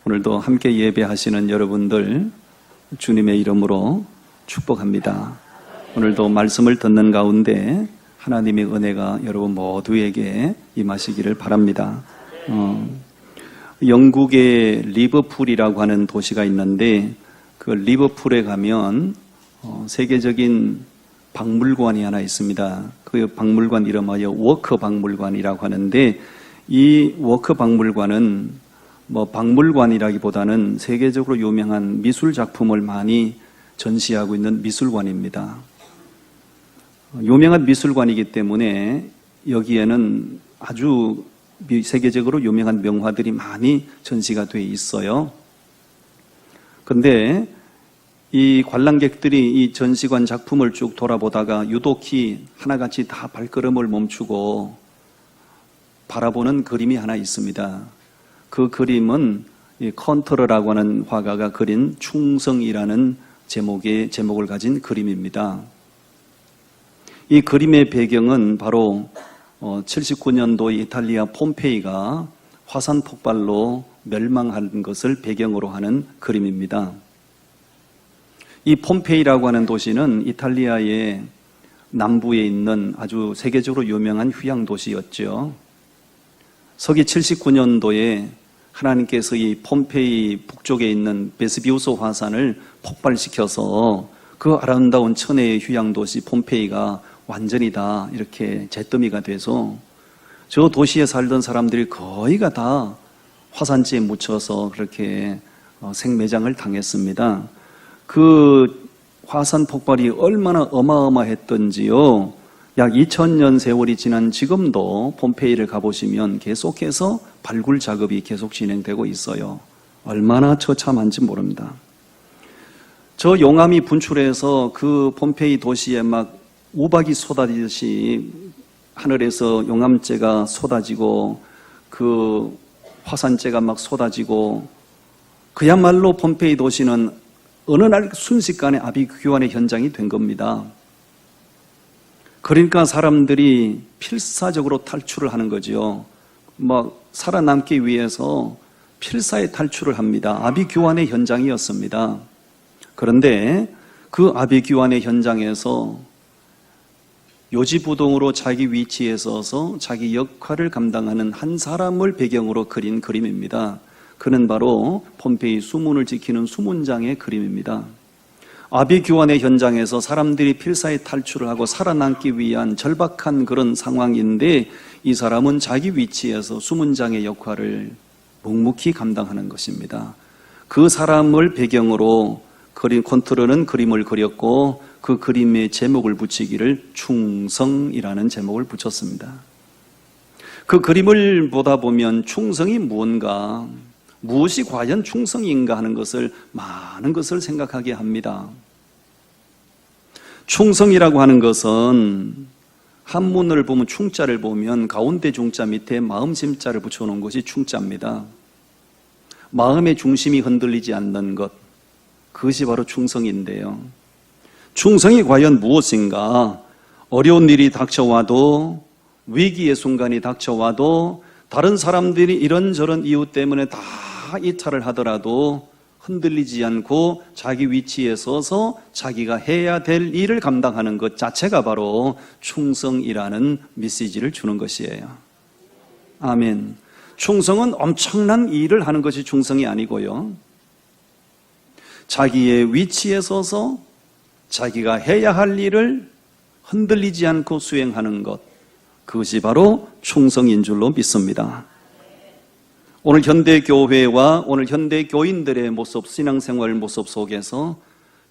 오늘도 함께 예배하시는 여러분들 주님의 이름으로 축복합니다. 오늘도 말씀을 듣는 가운데 하나님의 은혜가 여러분 모두에게 임하시기를 바랍니다. 영국의 리버풀이라고 하는 도시가 있는데 그 리버풀에 가면 세계적인 박물관이 하나 있습니다. 그 박물관 이름하여 워커 박물관이라고 하는데 이 워커 박물관은 박물관이라기보다는 세계적으로 유명한 미술 작품을 많이 전시하고 있는 미술관입니다. 유명한 미술관이기 때문에 여기에는 아주 세계적으로 유명한 명화들이 많이 전시가 되어 있어요. 그런데 이 관람객들이 이 전시관 작품을 쭉 돌아보다가 유독히 하나같이 다 발걸음을 멈추고 바라보는 그림이 하나 있습니다. 그 그림은 컨트러라고 하는 화가가 그린 충성이라는 제목을 가진 그림입니다. 이 그림의 배경은 바로 79년도 이탈리아 폼페이가 화산 폭발로 멸망한 것을 배경으로 하는 그림입니다. 이 폼페이라고 하는 도시는 이탈리아의 남부에 있는 아주 세계적으로 유명한 휴양 도시였죠. 서기 79년도에 하나님께서 이 폼페이 북쪽에 있는 베스비우스 화산을 폭발시켜서 그 아름다운 천혜의 휴양 도시 폼페이가 완전히 다 이렇게 잿더미가 돼서 저 도시에 살던 사람들이 거의가 다 화산재에 묻혀서 그렇게 생매장을 당했습니다. 그 화산 폭발이 얼마나 어마어마했던지요. 약 2000년 세월이 지난 지금도 폼페이를 가보시면 계속해서 발굴 작업이 계속 진행되고 있어요. 얼마나 처참한지 모릅니다. 저 용암이 분출해서 그 폼페이 도시에 막 우박이 쏟아지듯이 하늘에서 용암재가 쏟아지고 그 화산재가 막 쏟아지고 그야말로 폼페이 도시는 어느 날 순식간에 아비규환의 현장이 된 겁니다. 그러니까 사람들이 필사적으로 탈출을 하는 거죠. 살아남기 위해서 필사의 탈출을 합니다. 아비규환의 현장이었습니다. 그런데 그 아비규환의 현장에서 요지부동으로 자기 위치에 서서 자기 역할을 감당하는 한 사람을 배경으로 그린 그림입니다. 그는 바로 폼페이 수문을 지키는 수문장의 그림입니다. 아비규환의 현장에서 사람들이 필사에 탈출을 하고 살아남기 위한 절박한 그런 상황인데 이 사람은 자기 위치에서 수문장의 역할을 묵묵히 감당하는 것입니다. 그 사람을 배경으로 컨트러는 그림을 그렸고 그 그림의 제목을 붙이기를 충성이라는 제목을 붙였습니다. 그 그림을 보다 보면 충성이 무엇인가, 무엇이 과연 충성인가 하는 것을 많은 것을 생각하게 합니다. 충성이라고 하는 것은 한문을 보면 충자를 보면 가운데 중자 밑에 마음심자를 붙여놓은 것이 충자입니다. 마음의 중심이 흔들리지 않는 것, 그것이 바로 충성인데요. 충성이 과연 무엇인가? 어려운 일이 닥쳐와도, 위기의 순간이 닥쳐와도, 다른 사람들이 이런저런 이유 때문에 다 이탈을 하더라도 흔들리지 않고 자기 위치에 서서 자기가 해야 될 일을 감당하는 것 자체가 바로 충성이라는 메시지를 주는 것이에요. 아멘. 충성은 엄청난 일을 하는 것이 충성이 아니고요. 자기의 위치에 서서 자기가 해야 할 일을 흔들리지 않고 수행하는 것, 그것이 바로 충성인 줄로 믿습니다. 오늘 현대교회와 오늘 현대교인들의 모습, 신앙생활 모습 속에서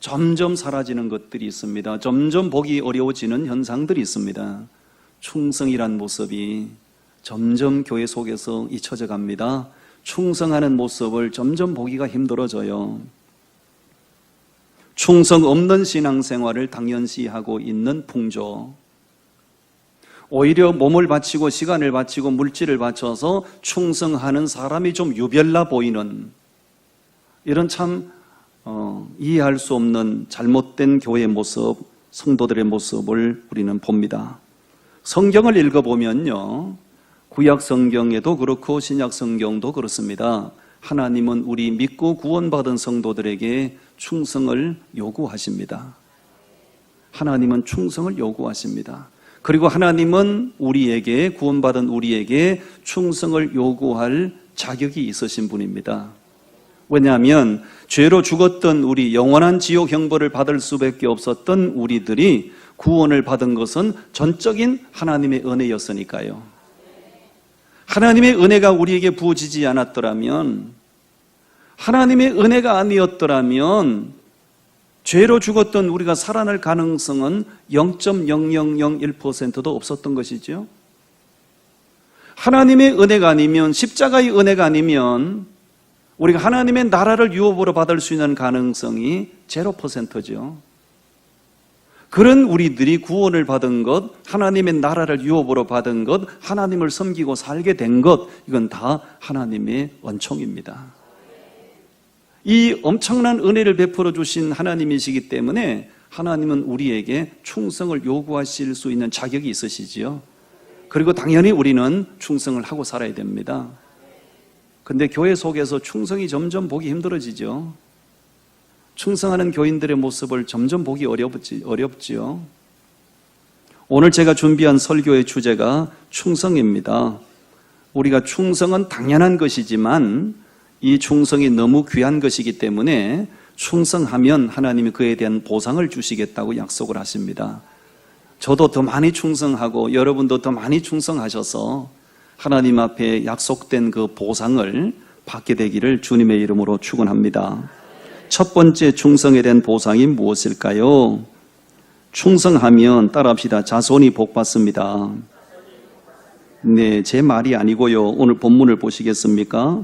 점점 사라지는 것들이 있습니다. 점점 보기 어려워지는 현상들이 있습니다. 충성이란 모습이 점점 교회 속에서 잊혀져 갑니다. 충성하는 모습을 점점 보기가 힘들어져요. 충성 없는 신앙생활을 당연시하고 있는 풍조, 오히려 몸을 바치고 시간을 바치고 물질을 바쳐서 충성하는 사람이 좀 유별나 보이는 이런 참 이해할 수 없는 잘못된 교회의 모습, 성도들의 모습을 우리는 봅니다. 성경을 읽어보면요, 구약 성경에도 그렇고 신약 성경도 그렇습니다. 하나님은 우리 믿고 구원받은 성도들에게 충성을 요구하십니다. 하나님은 충성을 요구하십니다. 그리고 하나님은 우리에게, 구원받은 우리에게 충성을 요구할 자격이 있으신 분입니다. 왜냐하면 죄로 죽었던 우리, 영원한 지옥 형벌을 받을 수밖에 없었던 우리들이 구원을 받은 것은 전적인 하나님의 은혜였으니까요. 하나님의 은혜가 우리에게 부어지지 않았더라면, 하나님의 은혜가 아니었더라면 죄로 죽었던 우리가 살아날 가능성은 0.0001%도 없었던 것이죠. 하나님의 은혜가 아니면, 십자가의 은혜가 아니면 우리가 하나님의 나라를 유업으로 받을 수 있는 가능성이 0%죠. 그런 우리들이 구원을 받은 것, 하나님의 나라를 유업으로 받은 것, 하나님을 섬기고 살게 된 것, 이건 다 하나님의 은총입니다. 이 엄청난 은혜를 베풀어 주신 하나님이시기 때문에 하나님은 우리에게 충성을 요구하실 수 있는 자격이 있으시지요. 그리고 당연히 우리는 충성을 하고 살아야 됩니다. 근데 교회 속에서 충성이 점점 보기 힘들어지죠. 충성하는 교인들의 모습을 점점 보기 어렵지요. 오늘 제가 준비한 설교의 주제가 충성입니다. 우리가 충성은 당연한 것이지만 이 충성이 너무 귀한 것이기 때문에 충성하면 하나님이 그에 대한 보상을 주시겠다고 약속을 하십니다. 저도 더 많이 충성하고 여러분도 더 많이 충성하셔서 하나님 앞에 약속된 그 보상을 받게 되기를 주님의 이름으로 축원합니다. 첫 번째 충성에 대한 보상이 무엇일까요? 충성하면 따라합시다. 자손이 복받습니다. 네, 제 말이 아니고요. 오늘 본문을 보시겠습니까?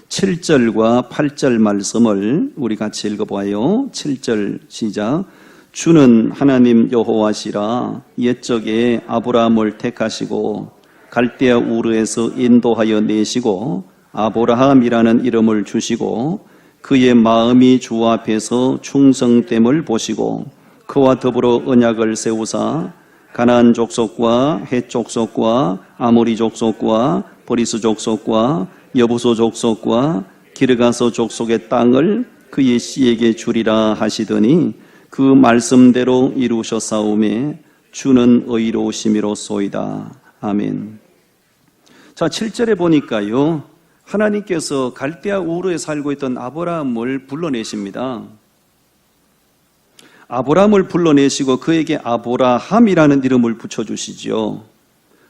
7절과 8절 말씀을 우리 같이 읽어봐요. 7절 시작. 주는 하나님 여호와시라 옛적에 아브라함을 택하시고 갈대아 우르에서 인도하여 내시고 아브라함이라는 이름을 주시고 그의 마음이 주 앞에서 충성됨을 보시고 그와 더불어 언약을 세우사 가나안 족속과 헷 족속과 아모리 족속과 브리스 족속과 여부소 족속과 기르가서 족속의 땅을 그의 씨에게 주리라 하시더니 그 말씀대로 이루셨사오매 주는 의로우심이로소이다. 아멘. 자, 7절에 보니까요, 하나님께서 갈대아 우르에 살고 있던 아브라함을 불러내십니다. 아브라함을 불러내시고 그에게 아브라함이라는 이름을 붙여주시죠.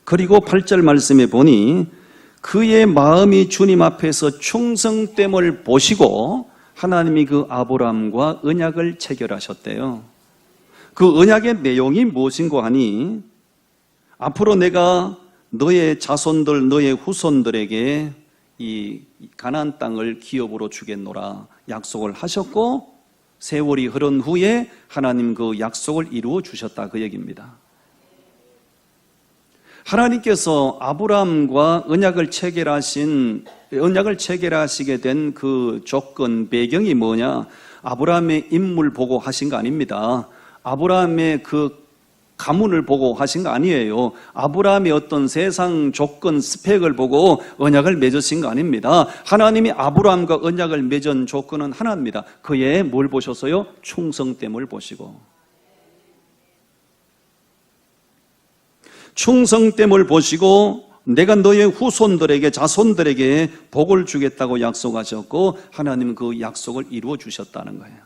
그리고 8절 말씀에 보니 그의 마음이 주님 앞에서 충성됨을 보시고 하나님이 그 아브라함과 언약을 체결하셨대요. 그 언약의 내용이 무엇인고 하니 앞으로 내가 너의 자손들, 너의 후손들에게 이 가나안 땅을 기업으로 주겠노라 약속을 하셨고 세월이 흐른 후에 하나님 그 약속을 이루어 주셨다 그 얘기입니다. 하나님께서 아브라함과 언약을 체결하시게 된 그 조건, 배경이 뭐냐? 아브라함의 인물 보고 하신 거 아닙니다. 아브라함의 그 가문을 보고 하신 거 아니에요. 아브라함의 어떤 세상 조건, 스펙을 보고 언약을 맺으신 거 아닙니다. 하나님이 아브라함과 언약을 맺은 조건은 하나입니다. 그의 뭘 보셨어요? 충성됨을 보시고. 충성됨을 보시고 내가 너의 후손들에게, 자손들에게 복을 주겠다고 약속하셨고 하나님은 그 약속을 이루어 주셨다는 거예요.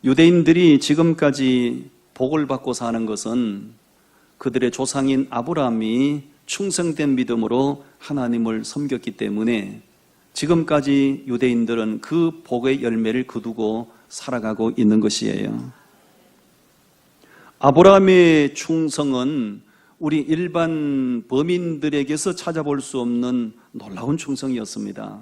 유대인들이 지금까지 복을 받고 사는 것은 그들의 조상인 아브라함이 충성된 믿음으로 하나님을 섬겼기 때문에 지금까지 유대인들은 그 복의 열매를 거두고 살아가고 있는 것이에요. 아브라함의 충성은 우리 일반 범인들에게서 찾아볼 수 없는 놀라운 충성이었습니다.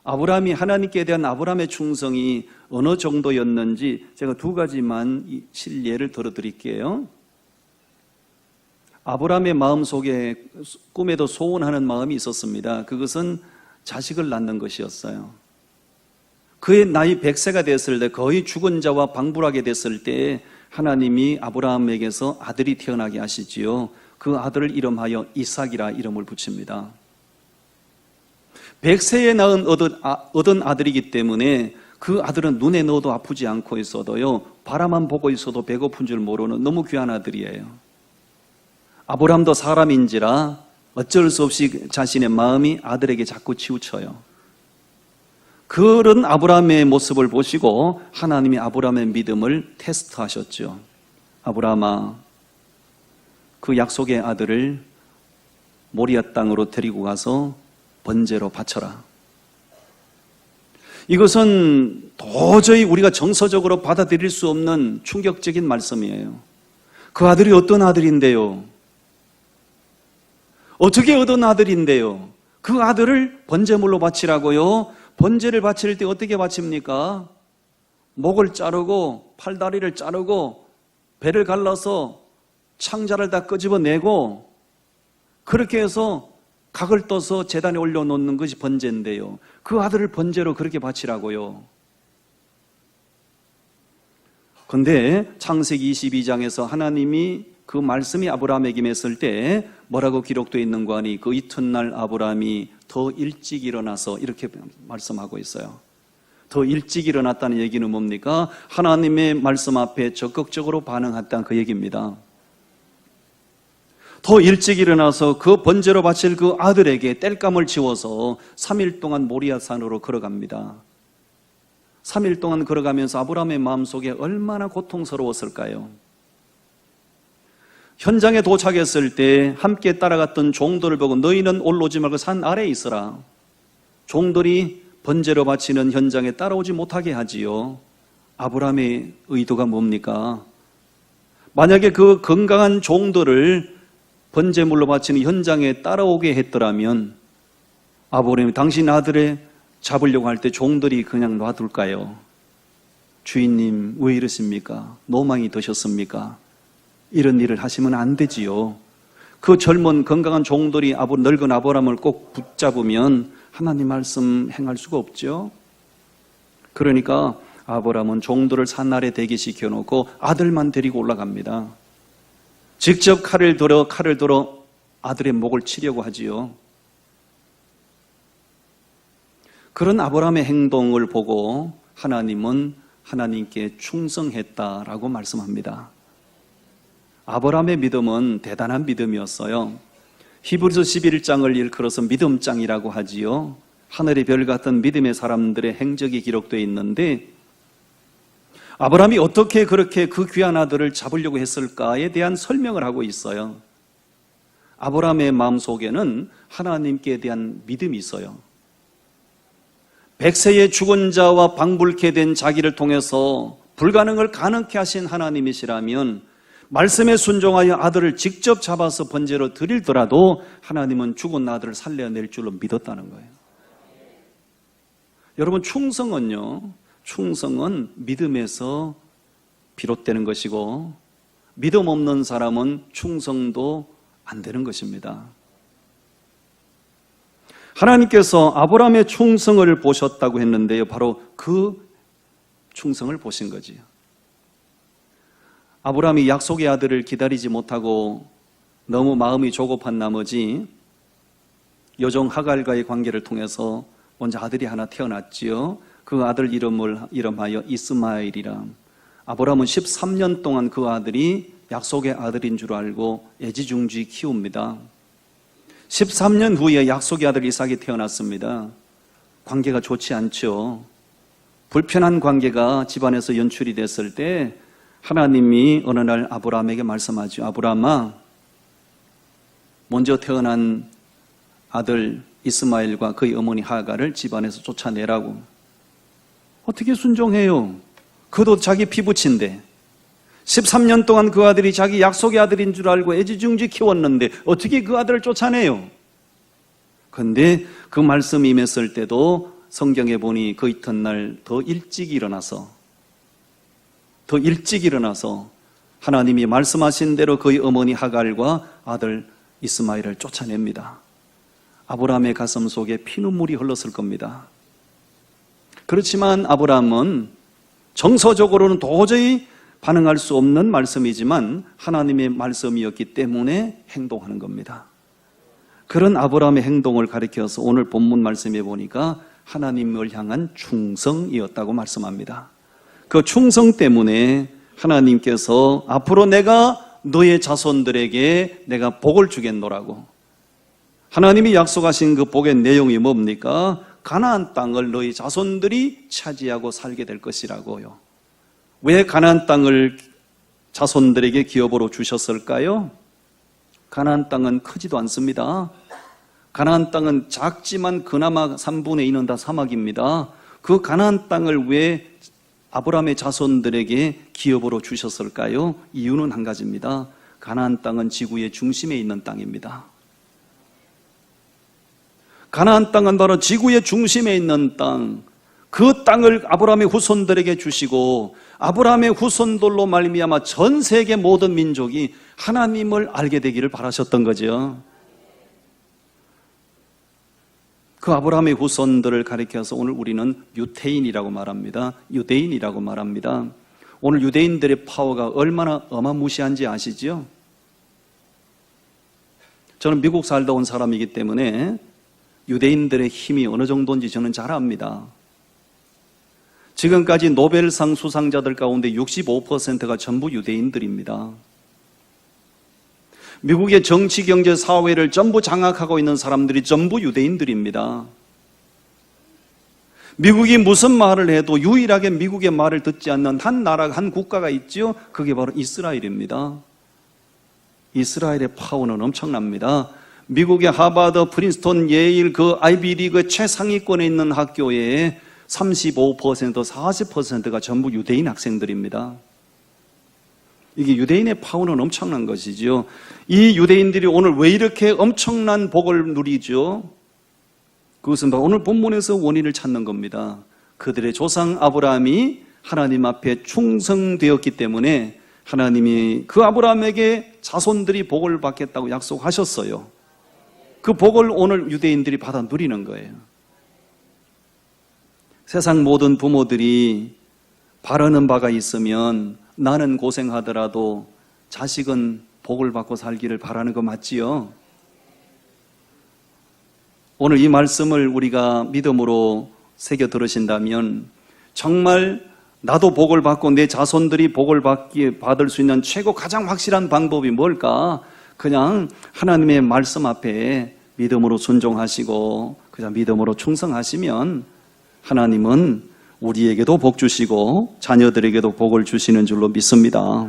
아브라함이 하나님께 대한 아브라함의 충성이 어느 정도였는지 제가 두 가지만 실례를 들어드릴게요. 아브라함의 마음속에 꿈에도 소원하는 마음이 있었습니다. 그것은 자식을 낳는 것이었어요. 그의 나이 100세가 됐을 때, 거의 죽은 자와 방불하게 됐을 때 하나님이 아브라함에게서 아들이 태어나게 하시지요. 그 아들을 이름하여 이삭이라 이름을 붙입니다. 100세에 낳은 얻은 아들이기 때문에 그 아들은 눈에 넣어도 아프지 않고 있어도요, 바라만 보고 있어도 배고픈 줄 모르는 너무 귀한 아들이에요. 아브라함도 사람인지라 어쩔 수 없이 자신의 마음이 아들에게 자꾸 치우쳐요. 그런 아브라함의 모습을 보시고 하나님이 아브라함의 믿음을 테스트하셨죠. 아브라함아, 그 약속의 아들을 모리아 땅으로 데리고 가서 번제로 바쳐라. 이것은 도저히 우리가 정서적으로 받아들일 수 없는 충격적인 말씀이에요. 그 아들이 어떤 아들인데요? 어떻게 얻은 아들인데요? 그 아들을 번제물로 바치라고요? 번제를 바칠 때 어떻게 바칩니까? 목을 자르고 팔다리를 자르고 배를 갈라서 창자를 다 끄집어내고 그렇게 해서 각을 떠서 제단에 올려놓는 것이 번제인데요. 그 아들을 번제로 그렇게 바치라고요. 그런데 창세기 22장에서 하나님이 그 말씀이 아브라함에게 임했을 때 뭐라고 기록되어 있는가 하니 그 이튿날 아브라함이 더 일찍 일어나서 이렇게 말씀하고 있어요. 더 일찍 일어났다는 얘기는 뭡니까? 하나님의 말씀 앞에 적극적으로 반응했다는 그 얘기입니다. 더 일찍 일어나서 그 번제로 바칠 그 아들에게 땔감을 지워서 3일 동안 모리아산으로 걸어갑니다. 3일 동안 걸어가면서 아브라함의 마음속에 얼마나 고통스러웠을까요? 현장에 도착했을 때 함께 따라갔던 종들을 보고 너희는 올라오지 말고 산 아래에 있으라. 종들이 번제로 바치는 현장에 따라오지 못하게 하지요. 아브라함의 의도가 뭡니까? 만약에 그 건강한 종들을 번제물로 바치는 현장에 따라오게 했더라면 아브라함이 당신 아들을 잡으려고 할 때 종들이 그냥 놔둘까요? 주인님 왜 이러십니까? 노망이 드셨습니까? 이런 일을 하시면 안 되지요. 그 젊은 건강한 종들이 늙은 아브라함을 꼭 붙잡으면 하나님 말씀 행할 수가 없죠. 그러니까 아브라함은 종들을 산 아래 대기시켜 놓고 아들만 데리고 올라갑니다. 직접 칼을 들어 아들의 목을 치려고 하지요. 그런 아브라함의 행동을 보고 하나님은 하나님께 충성했다라고 말씀합니다. 아브라함의 믿음은 대단한 믿음이었어요. 히브리서 11장을 일컬어서 믿음장이라고 하지요. 하늘의 별 같은 믿음의 사람들의 행적이 기록되어 있는데 아브라함이 어떻게 그렇게 그 귀한 아들을 잡으려고 했을까에 대한 설명을 하고 있어요. 아브라함의 마음속에는 하나님께 대한 믿음이 있어요. 100세의 죽은 자와 방불케 된 자기를 통해서 불가능을 가능케 하신 하나님이시라면 말씀에 순종하여 아들을 직접 잡아서 번제로 드리더라도 하나님은 죽은 아들을 살려낼 줄로 믿었다는 거예요. 여러분, 충성은 믿음에서 비롯되는 것이고 믿음 없는 사람은 충성도 안 되는 것입니다. 하나님께서 아브라함의 충성을 보셨다고 했는데요, 바로 그 충성을 보신 거지요. 아브라함이 약속의 아들을 기다리지 못하고 너무 마음이 조급한 나머지 여종 하갈과의 관계를 통해서 먼저 아들이 하나 태어났지요. 그 아들 이름하여 이스마엘이라. 아브라함은 13년 동안 그 아들이 약속의 아들인 줄 알고 애지중지 키웁니다. 13년 후에 약속의 아들 이삭이 태어났습니다. 관계가 좋지 않죠. 불편한 관계가 집안에서 연출이 됐을 때 하나님이 어느 날 아브라함에게 말씀하죠. 아브라함아, 먼저 태어난 아들 이스마엘과 그의 어머니 하갈을 집안에서 쫓아내라고. 어떻게 순종해요? 그도 자기 피부친데 13년 동안 그 아들이 자기 약속의 아들인 줄 알고 애지중지 키웠는데 어떻게 그 아들을 쫓아내요? 그런데 그 말씀이 임했을 때도 성경에 보니 그 이튿날 더 일찍 일어나서 하나님이 말씀하신 대로 그의 어머니 하갈과 아들 이스마엘을 쫓아냅니다. 아브라함의 가슴 속에 피눈물이 흘렀을 겁니다. 그렇지만 아브라함은 정서적으로는 도저히 반응할 수 없는 말씀이지만 하나님의 말씀이었기 때문에 행동하는 겁니다. 그런 아브라함의 행동을 가리켜서 오늘 본문 말씀에 보니까 하나님을 향한 충성이었다고 말씀합니다. 그 충성 때문에 하나님께서 앞으로 내가 너의 자손들에게 내가 복을 주겠노라고, 하나님이 약속하신 그 복의 내용이 뭡니까? 가나안 땅을 너희 자손들이 차지하고 살게 될 것이라고요. 왜 가나안 땅을 자손들에게 기업으로 주셨을까요? 가나안 땅은 크지도 않습니다. 가나안 땅은 작지만 그나마 3분의 2는 다 사막입니다. 그 가나안 땅을 왜 아브라함의 자손들에게 기업으로 주셨을까요? 이유는 한 가지입니다. 가나안 땅은 지구의 중심에 있는 땅입니다. 가나안 땅은 바로 지구의 중심에 있는 땅, 그 땅을 아브라함의 후손들에게 주시고 아브라함의 후손들로 말미암아 전 세계 모든 민족이 하나님을 알게 되기를 바라셨던 거죠. 그 아브라함의 후손들을 가리켜서 오늘 우리는 유태인이라고 말합니다. 유대인이라고 말합니다. 오늘 유대인들의 파워가 얼마나 어마무시한지 아시죠? 저는 미국 살다 온 사람이기 때문에 유대인들의 힘이 어느 정도인지 저는 잘 압니다. 지금까지 노벨상 수상자들 가운데 65%가 전부 유대인들입니다. 미국의 정치, 경제, 사회를 전부 장악하고 있는 사람들이 전부 유대인들입니다. 미국이 무슨 말을 해도 유일하게 미국의 말을 듣지 않는 한 나라, 한 국가가 있죠. 그게 바로 이스라엘입니다. 이스라엘의 파워는 엄청납니다. 미국의 하버드, 프린스턴, 예일, 그 아이비리그 최상위권에 있는 학교에 35%, 40%가 전부 유대인 학생들입니다. 이게 유대인의 파워는 엄청난 것이죠. 이 유대인들이 오늘 왜 이렇게 엄청난 복을 누리죠? 그것은 바로 오늘 본문에서 원인을 찾는 겁니다. 그들의 조상 아브라함이 하나님 앞에 충성되었기 때문에 하나님이 그 아브라함에게 자손들이 복을 받겠다고 약속하셨어요. 그 복을 오늘 유대인들이 받아 누리는 거예요. 세상 모든 부모들이 바라는 바가 있으면 나는 고생하더라도 자식은 복을 받고 살기를 바라는 거 맞지요? 오늘 이 말씀을 우리가 믿음으로 새겨 들으신다면 정말 나도 복을 받고 내 자손들이 복을 받을 수 있는 최고 가장 확실한 방법이 뭘까? 그냥 하나님의 말씀 앞에 믿음으로 순종하시고 그냥 믿음으로 충성하시면 하나님은 우리에게도 복 주시고 자녀들에게도 복을 주시는 줄로 믿습니다.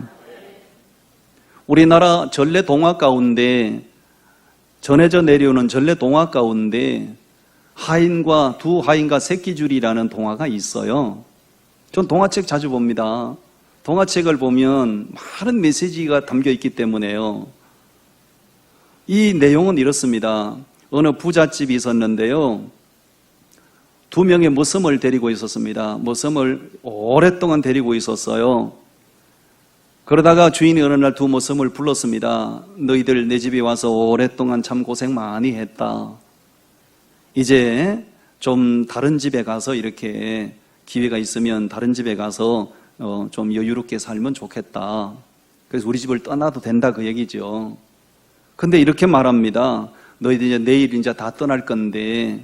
우리나라 전래 동화 가운데 전해져 내려오는 전래 동화 가운데 하인과 두 하인과 새끼줄이라는 동화가 있어요. 전 동화책 자주 봅니다. 동화책을 보면 많은 메시지가 담겨 있기 때문에요. 이 내용은 이렇습니다. 어느 부잣집이 있었는데요. 두 명의 머슴을 데리고 있었습니다. 머슴을 오랫동안 데리고 있었어요. 그러다가 주인이 어느 날 두 머슴을 불렀습니다. 너희들 내 집에 와서 오랫동안 참 고생 많이 했다. 이제 좀 다른 집에 가서 이렇게 기회가 있으면 다른 집에 가서 좀 여유롭게 살면 좋겠다. 그래서 우리 집을 떠나도 된다 그 얘기죠. 근데 이렇게 말합니다. 너희들 이제 내일 이제 다 떠날 건데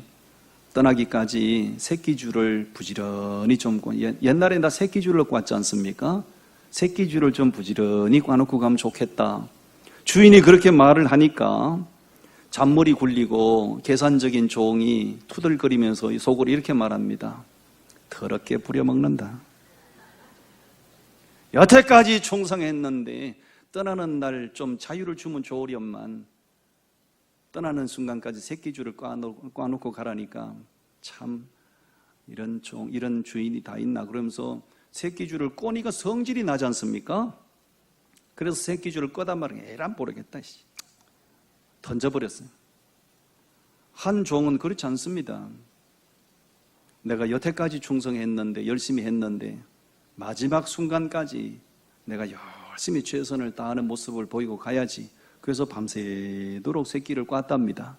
떠나기까지 새끼줄을 부지런히 좀 옛날에 나 새끼줄을 꽂지 않습니까? 새끼줄을 좀 부지런히 꽈놓고 가면 좋겠다. 주인이 그렇게 말을 하니까 잔머리 굴리고 계산적인 종이 투덜거리면서 속으로 이렇게 말합니다. 더럽게 부려먹는다. 여태까지 충성했는데 떠나는 날 좀 자유를 주면 좋으련만 떠나는 순간까지 새끼줄을 꽈놓고 가라니까 참 이런 주인이 다 있나 그러면서 새끼줄을 꼬니까 성질이 나지 않습니까? 그래서 새끼줄을 꺼단 말이야. 에란 모르겠다. 던져버렸어요. 한 종은 그렇지 않습니다. 내가 여태까지 충성했는데 열심히 했는데 마지막 순간까지 내가 열심히 최선을 다하는 모습을 보이고 가야지. 그래서 밤새도록 새끼를 꽈답니다.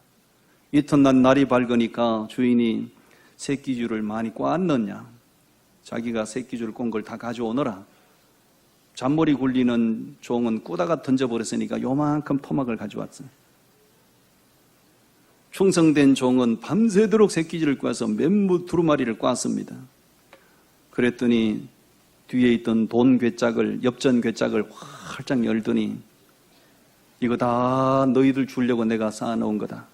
이튿날 날이 밝으니까 주인이 새끼줄을 많이 꽈았느냐, 자기가 새끼줄 꼰 걸 다 가져오너라. 잔머리 굴리는 종은 꾸다가 던져버렸으니까 요만큼 토막을 가져왔어요. 충성된 종은 밤새도록 새끼줄을 꽈서 맨무 두루마리를 꽈습니다. 그랬더니 뒤에 있던 돈 괴짝을, 엽전 괴짝을 활짝 열더니 이거 다 너희들 주려고 내가 쌓아놓은 거다.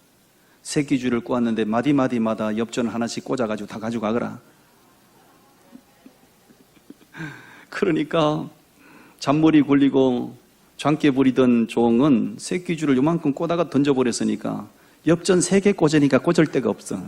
새끼줄을 꽈는데 마디마디마다 엽전 하나씩 꽂아가지고 다 가져가거라. 그러니까 잔머리 굴리고 장깨 부리던 종은 새끼줄을 요만큼 꽂아가 던져버렸으니까 엽전 3개 꽂으니까 꽂을 데가 없어.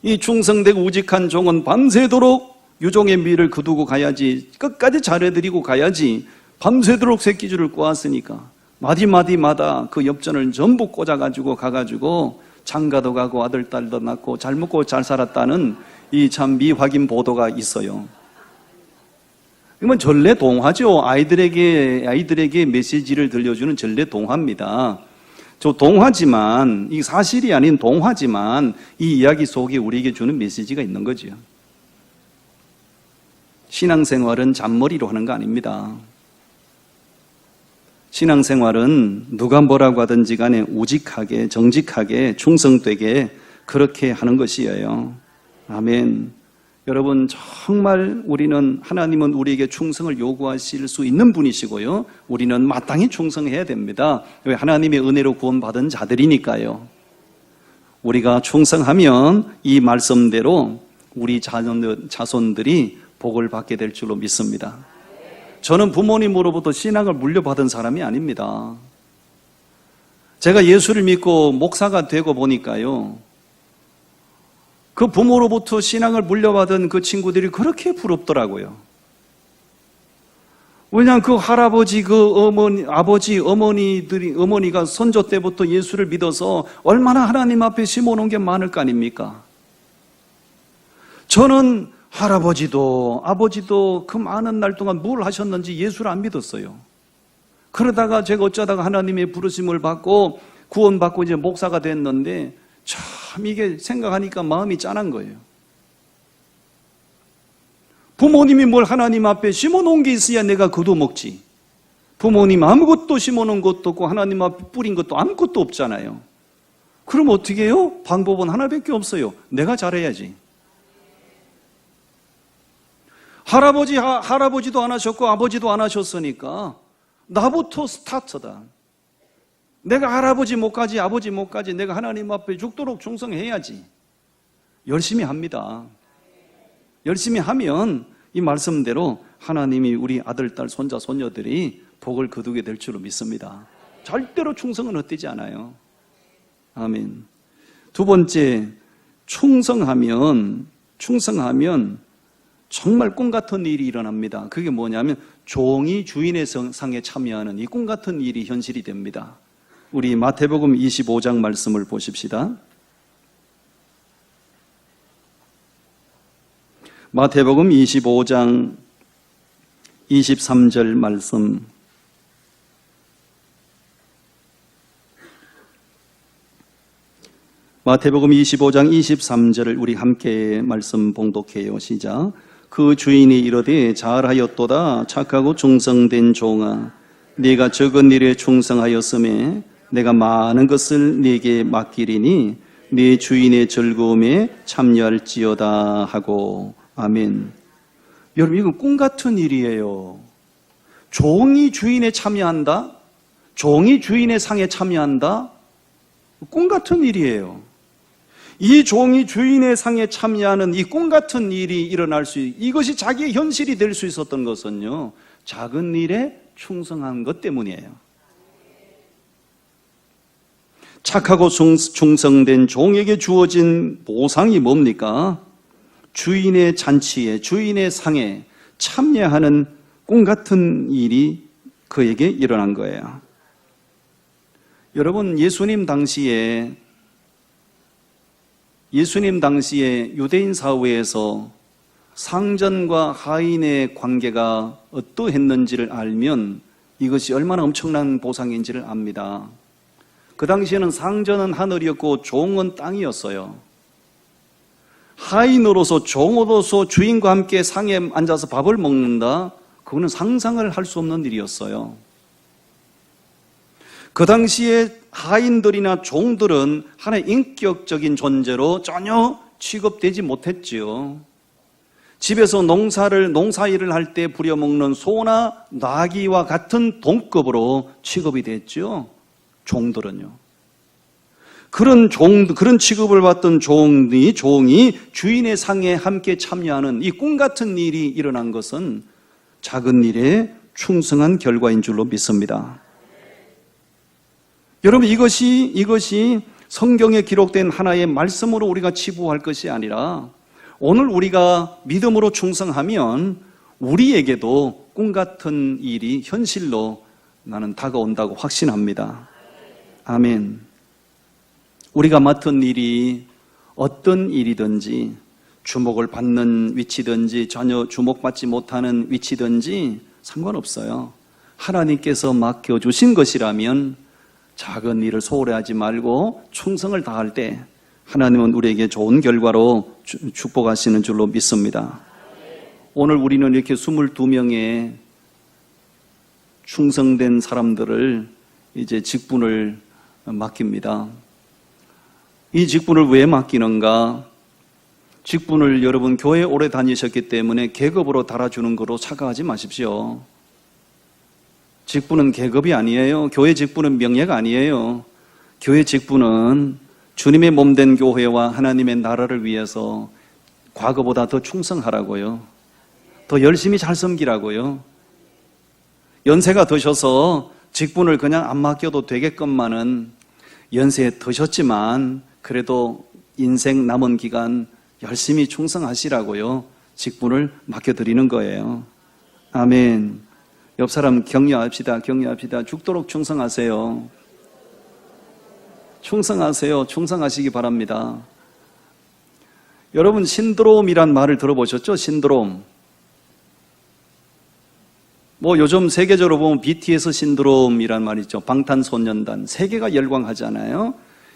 이 충성되고 우직한 종은 밤새도록 유종의 미를 거두고 가야지, 끝까지 잘해드리고 가야지. 밤새도록 새끼줄을 꼬았으니까 마디마디마다 그 엽전을 전부 꽂아가지고 가가지고 장가도 가고 아들 딸도 낳고 잘 먹고 잘 살았다는 이 참 미확인 보도가 있어요. 이건 전래 동화죠. 아이들에게 메시지를 들려주는 전래 동화입니다. 저 동화지만, 이 사실이 아닌 동화지만 이 이야기 속에 우리에게 주는 메시지가 있는 거죠. 신앙생활은 잔머리로 하는 거 아닙니다. 신앙생활은 누가 뭐라고 하든지 간에 우직하게, 정직하게, 충성되게 그렇게 하는 것이에요. 아멘. 여러분, 정말 하나님은 우리에게 충성을 요구하실 수 있는 분이시고요. 우리는 마땅히 충성해야 됩니다. 왜? 하나님의 은혜로 구원받은 자들이니까요. 우리가 충성하면 이 말씀대로 우리 자손들이 복을 받게 될 줄로 믿습니다. 저는 부모님으로부터 신앙을 물려받은 사람이 아닙니다. 제가 예수를 믿고 목사가 되고 보니까요, 그 부모로부터 신앙을 물려받은 그 친구들이 그렇게 부럽더라고요. 왜냐하면 그 할아버지, 그 어머니, 아버지, 어머니가 선조 때부터 예수를 믿어서 얼마나 하나님 앞에 심어놓은 게 많을 거 아닙니까? 저는 할아버지도 아버지도 그 많은 날 동안 뭘 하셨는지 예수를 안 믿었어요. 그러다가 제가 어쩌다가 하나님의 부르심을 받고 구원받고 이제 목사가 됐는데 참 이게 생각하니까 마음이 짠한 거예요. 부모님이 뭘 하나님 앞에 심어놓은 게 있어야 내가 거둬먹지. 부모님 아무것도 심어놓은 것도 없고 하나님 앞에 뿌린 것도 아무것도 없잖아요. 그럼 어떻게 해요? 방법은 하나밖에 없어요. 내가 잘해야지. 할아버지도 안 하셨고 아버지도 안 하셨으니까 나부터 스타트다. 내가 할아버지 못까지 아버지 못까지 내가 하나님 앞에 죽도록 충성해야지. 열심히 합니다. 열심히 하면 이 말씀대로 하나님이 우리 아들, 딸, 손자, 손녀들이 복을 거두게 될 줄로 믿습니다. 절대로 충성은 헛되지 않아요. 아멘. 두 번째, 충성하면 정말 꿈 같은 일이 일어납니다. 그게 뭐냐면 종이 주인의 상에 참여하는 이 꿈 같은 일이 현실이 됩니다. 우리 마태복음 25장 말씀을 보십시다. 마태복음 25장 23절 말씀. 마태복음 25장 23절을 우리 함께 말씀 봉독해요. 시작. 그 주인이 이르되 잘하였도다 착하고 충성된 종아, 네가 적은 일에 충성하였음에 내가 많은 것을 네게 맡기리니 네 주인의 즐거움에 참여할지어다 하고. 아멘. 여러분, 이건 꿈 같은 일이에요. 종이 주인에 참여한다? 종이 주인의 상에 참여한다? 꿈 같은 일이에요. 이 종이 주인의 상에 참여하는 이 꿈 같은 일이 일어날 이것이 자기의 현실이 될 수 있었던 것은요, 작은 일에 충성한 것 때문이에요. 착하고 충성된 종에게 주어진 보상이 뭡니까? 주인의 잔치에, 주인의 상에 참여하는 꿈 같은 일이 그에게 일어난 거예요. 여러분, 예수님 당시에 유대인 사회에서 상전과 하인의 관계가 어떠했는지를 알면 이것이 얼마나 엄청난 보상인지를 압니다. 그 당시에는 상전은 하늘이었고 종은 땅이었어요. 하인으로서, 종으로서 주인과 함께 상에 앉아서 밥을 먹는다? 그거는 상상을 할 수 없는 일이었어요. 그 당시에 하인들이나 종들은 하나의 인격적인 존재로 전혀 취급되지 못했지요. 집에서 농사일을 할 때 부려먹는 소나 나귀와 같은 동급으로 취급이 됐죠. 종들은요. 그런 취급을 받던 종이 주인의 상에 함께 참여하는 이 꿈 같은 일이 일어난 것은 작은 일에 충성한 결과인 줄로 믿습니다. 여러분, 이것이 성경에 기록된 하나의 말씀으로 우리가 치부할 것이 아니라 오늘 우리가 믿음으로 충성하면 우리에게도 꿈 같은 일이 현실로 나는 다가온다고 확신합니다. 아멘. 우리가 맡은 일이 어떤 일이든지 주목을 받는 위치든지 전혀 주목받지 못하는 위치든지 상관없어요. 하나님께서 맡겨주신 것이라면 작은 일을 소홀히 하지 말고 충성을 다할 때 하나님은 우리에게 좋은 결과로 축복하시는 줄로 믿습니다. 오늘 우리는 이렇게 22명의 충성된 사람들을 이제 직분을 맡깁니다. 이 직분을 왜 맡기는가? 직분을 여러분 교회 오래 다니셨기 때문에 계급으로 달아주는 거로 착각하지 마십시오. 직분은 계급이 아니에요. 교회 직분은 명예가 아니에요. 교회 직분은 주님의 몸된 교회와 하나님의 나라를 위해서 과거보다 더 충성하라고요. 더 열심히 잘 섬기라고요. 연세가 드셔서 직분을 그냥 안 맡겨도 되게끔만은 연세에 드셨지만 그래도 인생 남은 기간 열심히 충성하시라고요. 직분을 맡겨드리는 거예요. 아멘. 옆 사람 격려합시다. 죽도록 충성하세요. 충성하시기 바랍니다. 여러분, 신드롬이란 말을 들어보셨죠? 신드롬. 요즘 세계적으로 보면 BTS 신드롬이란 말 있죠. 방탄소년단. 세계가 열광하잖아요.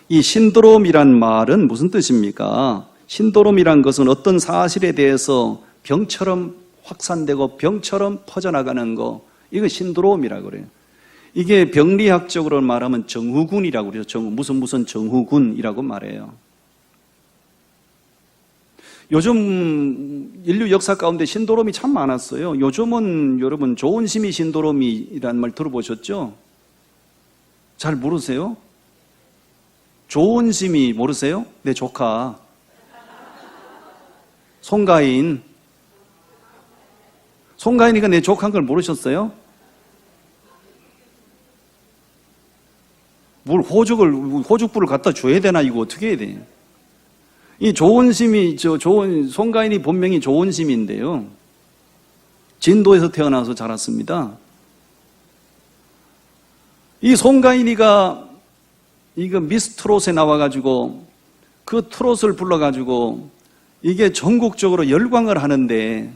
이 신드롬이란 말은 무슨 뜻입니까? 신드롬이란 것은 어떤 사실에 대해서 병처럼 확산되고 병처럼 퍼져나가는 거, 이거 신드롬이라고 그래요. 이게 병리학적으로 말하면 정후군이라고 그러죠. 무슨 정후군이라고 말해요. 요즘 인류 역사 가운데 신드롬이 참 많았어요. 요즘은 여러분 조은심이 신드롬이란 말 들어보셨죠? 잘 모르세요? 조은심이 모르세요? 내 조카 송가인이가 내 조카인 걸 모르셨어요? 뭘 호죽불을 갖다 줘야 되나? 이거 어떻게 해야 돼? 이 송가인이 본명이 조은심인데요. 진도에서 태어나서 자랐습니다. 이 송가인이가 이거 미스 트롯에 나와가지고 그 트롯을 불러가지고 이게 전국적으로 열광을 하는데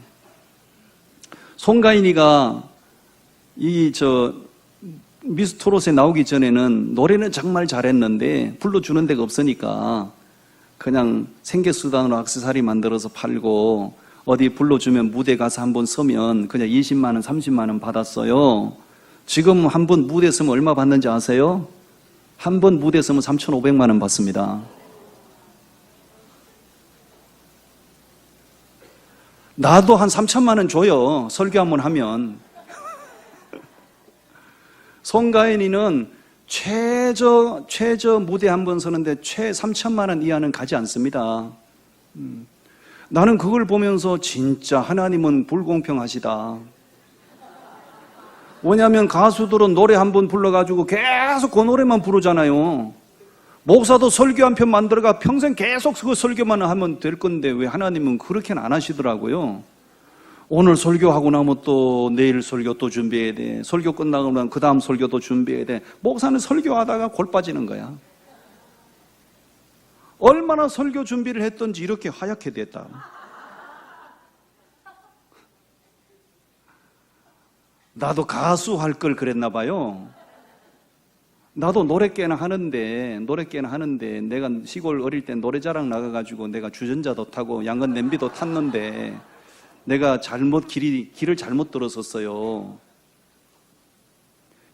송가인이가 미스 트롯에 나오기 전에는 노래는 정말 잘했는데 불러주는 데가 없으니까 그냥 생계수단으로 액세서리 만들어서 팔고 어디 불러주면 무대 가서 한번 서면 그냥 20만 원, 30만 원 받았어요. 지금 한 번 무대 서면 얼마 받는지 아세요? 한 번 무대 서면 3,500만 원 받습니다. 나도 한 3천만 원 줘요. 설교 한번 하면. 송가인이는 최저 무대 한 번 서는데 3천만 원 이하는 가지 않습니다. 나는 그걸 보면서 진짜 하나님은 불공평하시다. 왜냐하면 가수들은 노래 한 번 불러가지고 계속 그 노래만 부르잖아요. 목사도 설교 한 편 만들어가 평생 계속 그 설교만 하면 될 건데 왜 하나님은 그렇게는 안 하시더라고요. 오늘 설교하고 나면 또 내일 설교 또 준비해야 돼. 설교 끝나고 나면 그 다음 설교 또 준비해야 돼. 목사는 설교하다가 골 빠지는 거야. 얼마나 설교 준비를 했던지 이렇게 하얗게 됐다. 나도 가수 할 걸 그랬나 봐요. 나도 노래깨나 하는데 내가 시골 어릴 때 노래자랑 나가가지고 내가 주전자도 타고 양건 냄비도 탔는데 내가 길을 잘못 들었었어요.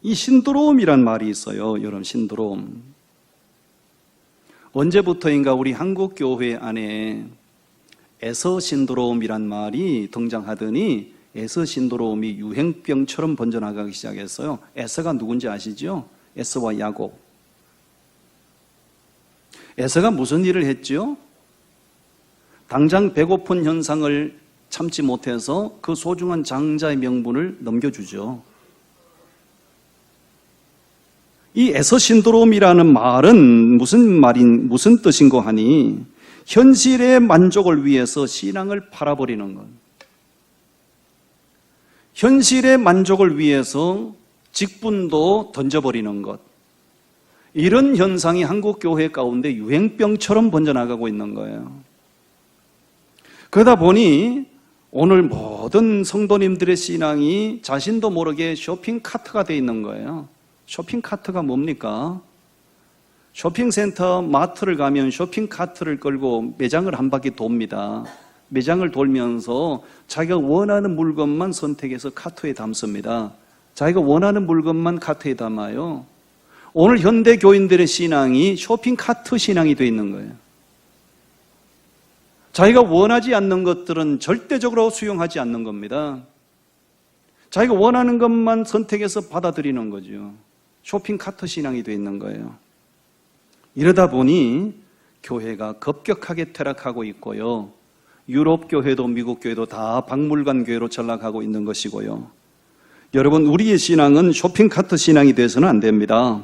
이 신드롬이란 말이 있어요. 여러분, 신드롬. 언제부터인가 우리 한국 교회 안에 에서 신드롬이란 말이 등장하더니 에서 신드롬이 유행병처럼 번져나가기 시작했어요. 에서가 누군지 아시죠? 에서와 야곱. 에서가 무슨 일을 했죠? 당장 배고픈 현상을 참지 못해서 그 소중한 장자의 명분을 넘겨주죠. 이 에서 신드롬이라는 말은 무슨 뜻인고 하니 현실의 만족을 위해서 신앙을 팔아버리는 것. 현실의 만족을 위해서 직분도 던져버리는 것. 이런 현상이 한국 교회 가운데 유행병처럼 번져나가고 있는 거예요. 그러다 보니 오늘 모든 성도님들의 신앙이 자신도 모르게 쇼핑 카트가 되어 있는 거예요. 쇼핑 카트가 뭡니까? 쇼핑센터 마트를 가면 쇼핑 카트를 끌고 매장을 한 바퀴 돕니다. 매장을 돌면서 자기가 원하는 물건만 선택해서 카트에 담습니다. 자기가 원하는 물건만 카트에 담아요. 오늘 현대 교인들의 신앙이 쇼핑 카트 신앙이 되어 있는 거예요. 자기가 원하지 않는 것들은 절대적으로 수용하지 않는 겁니다. 자기가 원하는 것만 선택해서 받아들이는 거죠. 쇼핑 카트 신앙이 되어 있는 거예요. 이러다 보니 교회가 급격하게 퇴락하고 있고요. 유럽 교회도 미국 교회도 다 박물관 교회로 전락하고 있는 것이고요. 여러분, 우리의 신앙은 쇼핑 카트 신앙이 돼서는 안 됩니다.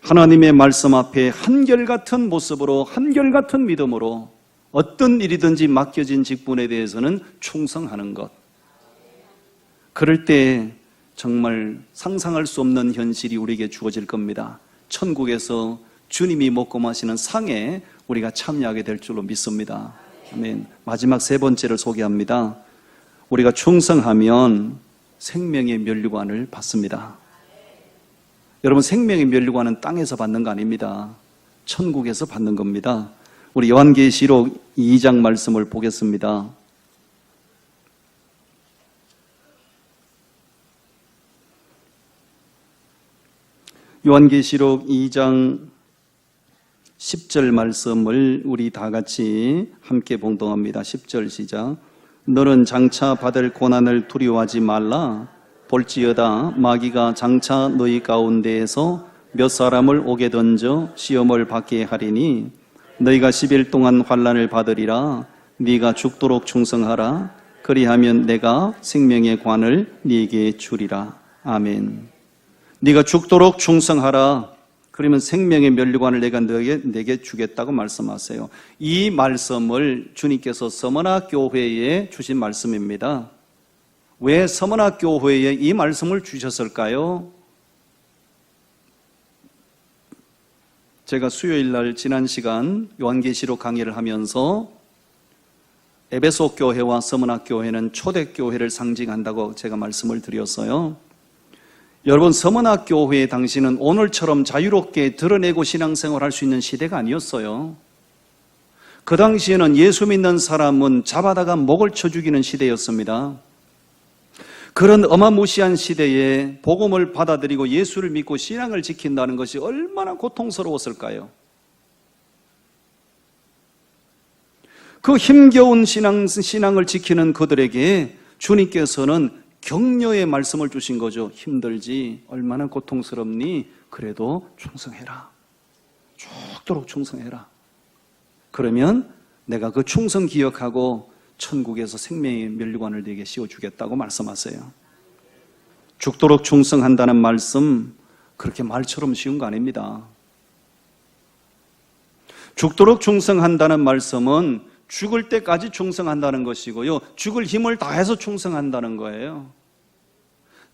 하나님의 말씀 앞에 한결같은 모습으로, 한결같은 믿음으로 어떤 일이든지 맡겨진 직분에 대해서는 충성하는 것. 그럴 때 정말 상상할 수 없는 현실이 우리에게 주어질 겁니다. 천국에서 주님이 먹고 마시는 상에 우리가 참여하게 될 줄로 믿습니다. 아멘. 마지막 세 번째를 소개합니다. 우리가 충성하면 생명의 면류관을 받습니다. 여러분, 생명의 면류관은 땅에서 받는 거 아닙니다. 천국에서 받는 겁니다. 우리 요한계시록 2장 말씀을 보겠습니다. 요한계시록 2장 10절 말씀을 우리 다 같이 함께 봉독합니다. 10절 시작. 너는 장차 받을 고난을 두려워하지 말라. 볼지어다 마귀가 장차 너희 가운데에서 몇 사람을 오게 던져 시험을 받게 하리니 너희가 10일 동안 환난을 받으리라. 네가 죽도록 충성하라. 그리하면 내가 생명의 관을 네게 주리라. 아멘. 네가 죽도록 충성하라. 그러면 생명의 면류관을 내가 내게 주겠다고 말씀하세요. 이 말씀을 주님께서 서머나 교회에 주신 말씀입니다. 왜 서머나 교회에 이 말씀을 주셨을까요? 제가 수요일 날 지난 시간 요한계시록 강의를 하면서 에베소 교회와 서머나 교회는 초대교회를 상징한다고 제가 말씀을 드렸어요. 여러분, 서머나 교회의 당시는 오늘처럼 자유롭게 드러내고 신앙생활할 수 있는 시대가 아니었어요. 그 당시에는 예수 믿는 사람은 잡아다가 목을 쳐 죽이는 시대였습니다. 그런 어마무시한 시대에 복음을 받아들이고 예수를 믿고 신앙을 지킨다는 것이 얼마나 고통스러웠을까요? 그 힘겨운 신앙을 지키는 그들에게 주님께서는 격려의 말씀을 주신 거죠. 힘들지, 얼마나 고통스럽니? 그래도 충성해라. 죽도록 충성해라. 그러면 내가 그 충성 기억하고 천국에서 생명의 면류관을 네게 씌워주겠다고 말씀하세요. 죽도록 충성한다는 말씀, 그렇게 말처럼 쉬운 거 아닙니다. 죽도록 충성한다는 말씀은 죽을 때까지 충성한다는 것이고요, 죽을 힘을 다해서 충성한다는 거예요.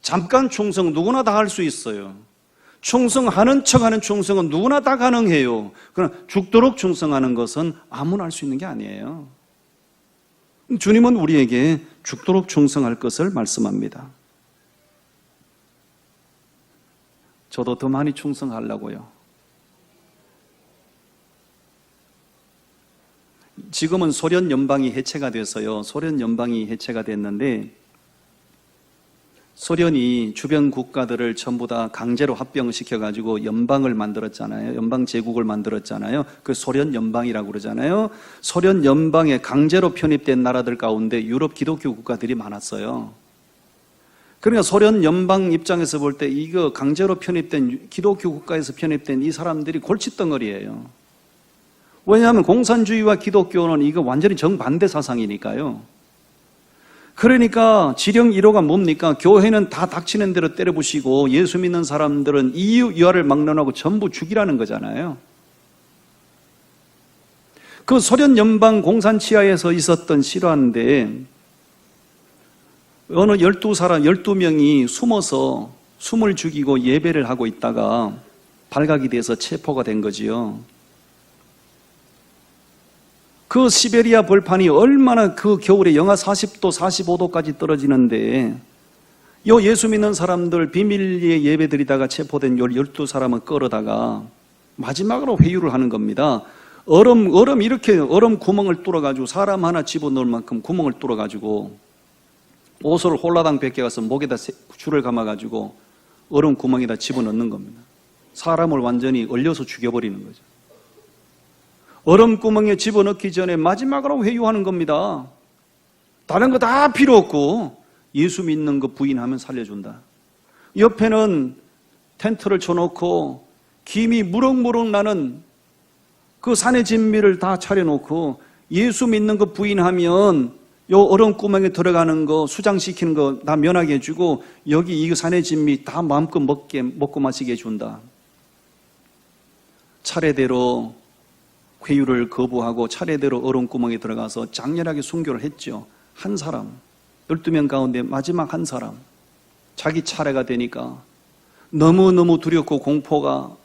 잠깐 충성 누구나 다 할 수 있어요. 충성하는 척하는 충성은 누구나 다 가능해요. 그러나 죽도록 충성하는 것은 아무나 할 수 있는 게 아니에요. 주님은 우리에게 죽도록 충성할 것을 말씀합니다. 저도 더 많이 충성하려고요. 지금은 소련 연방이 해체가 돼서요. 소련 연방이 해체가 됐는데 소련이 주변 국가들을 전부 다 강제로 합병시켜가지고 연방을 만들었잖아요. 연방 제국을 만들었잖아요. 그 소련 연방이라고 그러잖아요. 소련 연방에 강제로 편입된 나라들 가운데 유럽 기독교 국가들이 많았어요. 그러니까 소련 연방 입장에서 볼 때 이거 강제로 편입된 기독교 국가에서 편입된 이 사람들이 골칫덩어리예요. 왜냐하면 공산주의와 기독교는 이거 완전히 정반대 사상이니까요. 그러니까 지령 1호가 뭡니까? 교회는 다 닥치는 대로 때려부시고 예수 믿는 사람들은 이유 이하를 막론하고 전부 죽이라는 거잖아요. 그 소련 연방 공산 치하에서 있었던 실화인데 어느 12명이 숨어서 숨을 죽이고 예배를 하고 있다가 발각이 돼서 체포가 된 거지요. 그 시베리아 벌판이 얼마나 그 겨울에 영하 40도, 45도까지 떨어지는데 요 예수 믿는 사람들 비밀리에 예배드리다가 체포된 12사람을 끌어다가 마지막으로 회유를 하는 겁니다. 이렇게 얼음 구멍을 뚫어가지고 사람 하나 집어넣을 만큼 구멍을 뚫어가지고 옷을 홀라당 벗겨가서 목에다 줄을 감아가지고 얼음 구멍에다 집어넣는 겁니다. 사람을 완전히 얼려서 죽여버리는 거죠. 얼음 구멍에 집어넣기 전에 마지막으로 회유하는 겁니다. 다른 거 다 필요 없고 예수 믿는 거 부인하면 살려준다. 옆에는 텐트를 쳐놓고 김이 무럭무럭 나는 그 산의 진미를 다 차려놓고 예수 믿는 거 부인하면 요 얼음 구멍에 들어가는 거 수장시키는 거 다 면하게 해주고 여기 이 산의 진미 다 마음껏 먹고 마시게 해준다. 차례대로 회유를 거부하고 차례대로 얼음 구멍에 들어가서 장렬하게 순교를 했죠. 한 사람, 12명 가운데 마지막 한 사람, 자기 차례가 되니까 너무너무 두렵고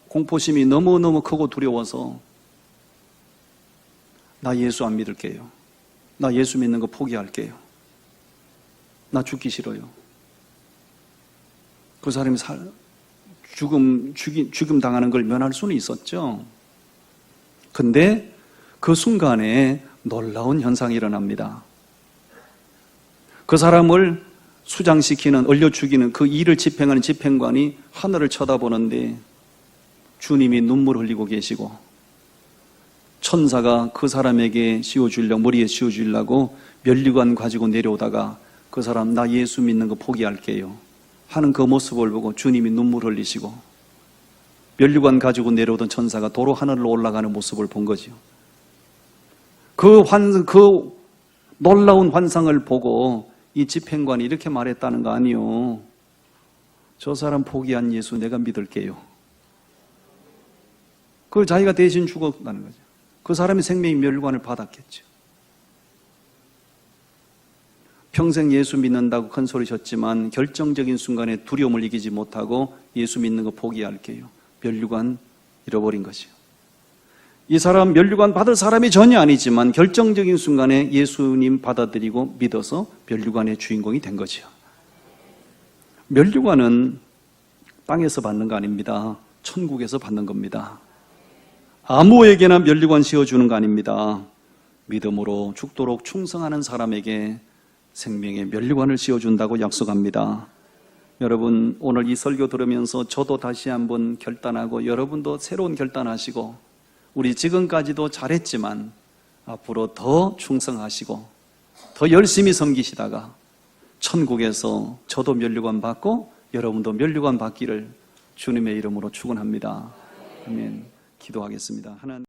공포심이 너무너무 크고 두려워서 나 예수 안 믿을게요. 나 예수 믿는 거 포기할게요. 나 죽기 싫어요. 그 사람이 죽임 당하는 걸 면할 수는 있었죠. 근데 그 순간에 놀라운 현상이 일어납니다. 그 사람을 수장시키는, 얼려 죽이는 그 일을 집행하는 집행관이 하늘을 쳐다보는데 주님이 눈물 흘리고 계시고 천사가 그 사람에게 머리에 씌워주려고 면류관 가지고 내려오다가 그 사람 나 예수 믿는 거 포기할게요 하는 그 모습을 보고 주님이 눈물 흘리시고 면류관 가지고 내려오던 천사가 도로 하늘로 올라가는 모습을 본 거죠. 그 놀라운 환상을 보고 이 집행관이 이렇게 말했다는 거 아니요. 저 사람 포기한 예수 내가 믿을게요. 그걸 자기가 대신 죽었다는 거죠. 그 사람이 생명의 멸관을 받았겠죠. 평생 예수 믿는다고 큰 소리 쳤지만 결정적인 순간에 두려움을 이기지 못하고 예수 믿는 거 포기할게요. 면류관 잃어버린 것이요. 이 사람 면류관 받을 사람이 전혀 아니지만 결정적인 순간에 예수님 받아들이고 믿어서 면류관의 주인공이 된 거죠. 면류관은 땅에서 받는 거 아닙니다. 천국에서 받는 겁니다. 아무에게나 면류관 씌워주는 거 아닙니다. 믿음으로 죽도록 충성하는 사람에게 생명의 면류관을 씌워준다고 약속합니다. 여러분 오늘 이 설교 들으면서 저도 다시 한번 결단하고 여러분도 새로운 결단하시고 우리 지금까지도 잘했지만 앞으로 더 충성하시고 더 열심히 섬기시다가 천국에서 저도 면류관 받고 여러분도 면류관 받기를 주님의 이름으로 축원합니다. 아멘. 기도하겠습니다. 하나님.